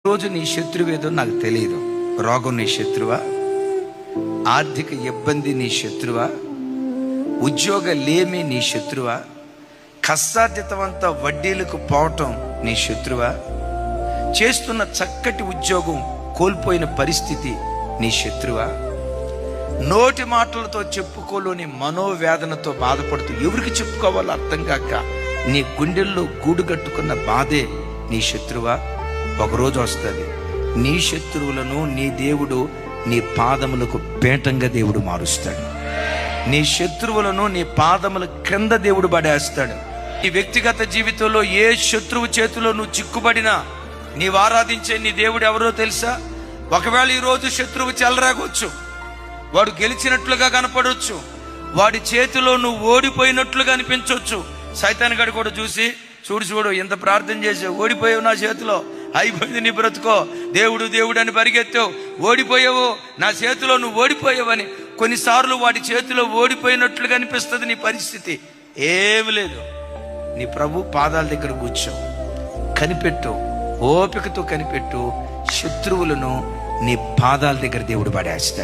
రోజు నీ శత్రువు ఏదో నాకు తెలియదు. రోగం నీ శత్రువా? ఆర్థిక ఇబ్బంది నీ శత్రువా? ఉద్యోగ లేమి నీ శత్రువా? కష్టార్జితమంతా వడ్డీలకు పోవటం నీ శత్రువా? చేస్తున్న చక్కటి ఉద్యోగం కోల్పోయిన పరిస్థితి నీ శత్రువా? నోటి మాటలతో చెప్పుకోలేని మనోవేదనతో బాధపడుతూ ఎవరికి చెప్పుకోవాలో అర్థం కాక నీ గుండెల్లో గూడు కట్టుకున్న బాధే నీ శత్రువా? ఒకరోజు వస్తుంది, నీ శత్రువులను నీ దేవుడు నీ పాదములకు పీఠంగా దేవుడు మారుస్తాడు. నీ శత్రువులను నీ పాదముల క్రింద దేవుడు పడేస్తాడు. నీ వ్యక్తిగత జీవితంలో ఏ శత్రువు చేతిలో నువ్వు చిక్కుబడినా నీవు ఆరాధించే నీ దేవుడు ఎవరో తెలుసా? ఒకవేళ ఈరోజు శత్రువు చెలరాగొచ్చు, వాడు గెలిచినట్లుగా కనపడవచ్చు, వాడి చేతిలో నువ్వు ఓడిపోయినట్లుగా అనిపించవచ్చు. సైతాన్ గడి కూడా చూసి చూడు ఎంత ప్రార్థన చేసావు, ఓడిపోయావు, నా చేతిలో అయిపోయింది నీ బ్రతుకో, దేవుడు దేవుడు అని పరిగెత్తావు, ఓడిపోయావు, నా చేతిలో నువ్వు ఓడిపోయావని. కొన్నిసార్లు వాడి చేతిలో ఓడిపోయినట్లుగా అనిపిస్తుంది నీ పరిస్థితి. ఏమి లేదు, నీ ప్రభు పాదాల దగ్గర కూర్చో, కనిపెట్టు, ఓపికతో కనిపెట్టు. శత్రువులను నీ పాదాల దగ్గర దేవుడు పడేస్తాడు.